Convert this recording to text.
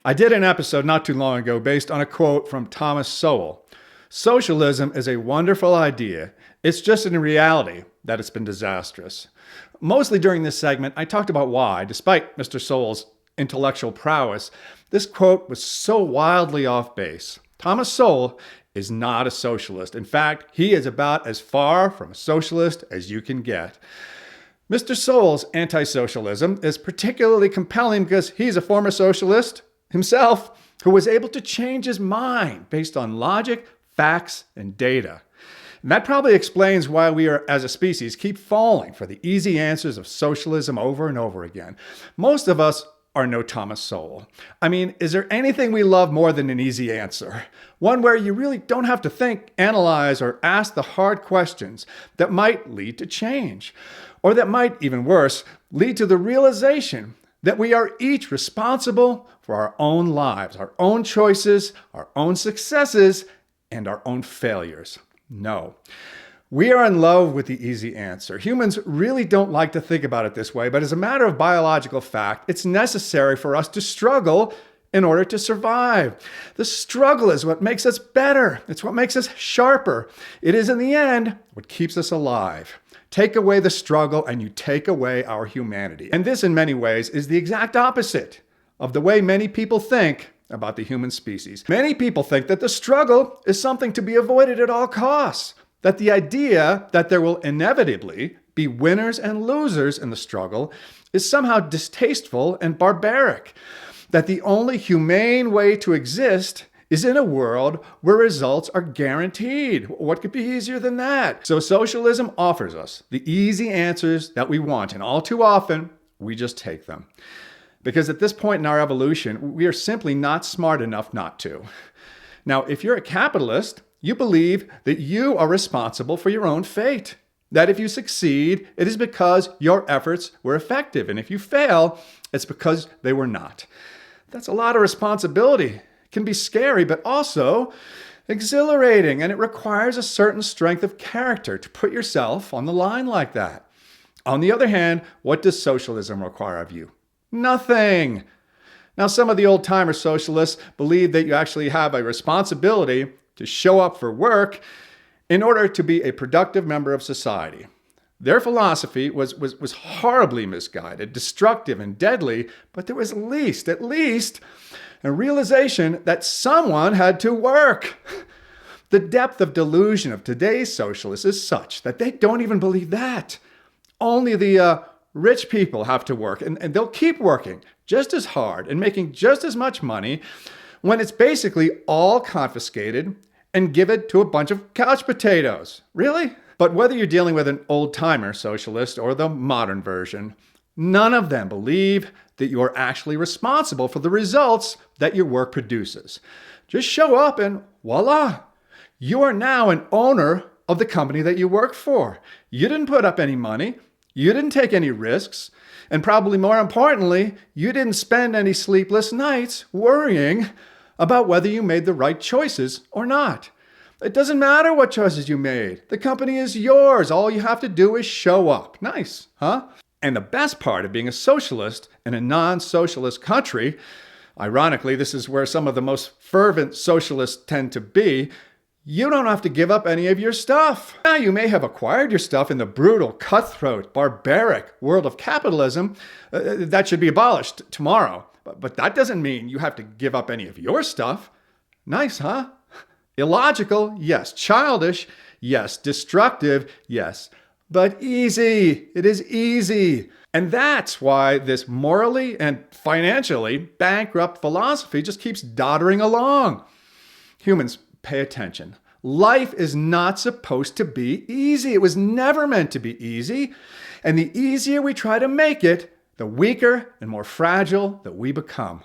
I did an episode not too long ago based on a quote from Thomas Sowell. Socialism is a wonderful idea. It's just in reality that it's been disastrous. Mostly during this segment, I talked about why, despite Mr. Sowell's intellectual prowess, this quote was so wildly off base. Thomas Sowell is not a socialist. In fact, he is about as far from a socialist as you can get. Mr. Sowell's anti-socialism is particularly compelling because he's a former socialist himself who was able to change his mind based on logic, facts, and data. And that probably explains why we are, as a species, keep falling for the easy answers of socialism over and over again. Most of us are no Thomas Sowell. I mean, is there anything we love more than an easy answer? One where you really don't have to think, analyze, or ask the hard questions that might lead to change, or that might, even worse, lead to the realization that we are each responsible for our own lives, our own choices, our own successes, and our own failures. No. We are in love with the easy answer. Humans really don't like to think about it this way, but as a matter of biological fact, it's necessary for us to struggle in order to survive. The struggle is what makes us better. It's what makes us sharper. It is, in the end, what keeps us alive. Take away the struggle and you take away our humanity. And this, in many ways, is the exact opposite of the way many people think about the human species. Many people think that the struggle is something to be avoided at all costs, that the idea that there will inevitably be winners and losers in the struggle is somehow distasteful and barbaric, that the only humane way to exist is in a world where results are guaranteed. What could be easier than that? So socialism offers us the easy answers that we want, and all too often, we just take them. Because at this point in our evolution, we are simply not smart enough not to. Now, if you're a capitalist, you believe that you are responsible for your own fate. That if you succeed, it is because your efforts were effective. And if you fail, it's because they were not. That's a lot of responsibility. It can be scary, but also exhilarating. And it requires a certain strength of character to put yourself on the line like that. On the other hand, what does socialism require of you? Nothing. Now, some of the old-timer socialists believe that you actually have a responsibility to show up for work in order to be a productive member of society. Their philosophy was horribly misguided, destructive, and deadly, but there was at least a realization that someone had to work. The depth of delusion of today's socialists is such that they don't even believe that. Only the rich people have to work, and they'll keep working just as hard and making just as much money when it's basically all confiscated and given to a bunch of couch potatoes. Really? But whether you're dealing with an old-timer socialist or the modern version, none of them believe that you are actually responsible for the results that your work produces. Just show up and voila! You are now an owner of the company that you work for. You didn't put up any money. You didn't take any risks. And probably more importantly, you didn't spend any sleepless nights worrying about whether you made the right choices or not. It doesn't matter what choices you made. The company is yours. All you have to do is show up. Nice, huh? And the best part of being a socialist in a non-socialist country, ironically, this is where some of the most fervent socialists tend to be, you don't have to give up any of your stuff. Now, you may have acquired your stuff in the brutal, cutthroat, barbaric world of capitalism. That should be abolished tomorrow. But that doesn't mean you have to give up any of your stuff. Nice, huh? Illogical, yes. Childish, yes. Destructive, yes. But easy. It is easy. And that's why this morally and financially bankrupt philosophy just keeps doddering along. Humans, pay attention. Life is not supposed to be easy. It was never meant to be easy. And the easier we try to make it, the weaker and more fragile that we become.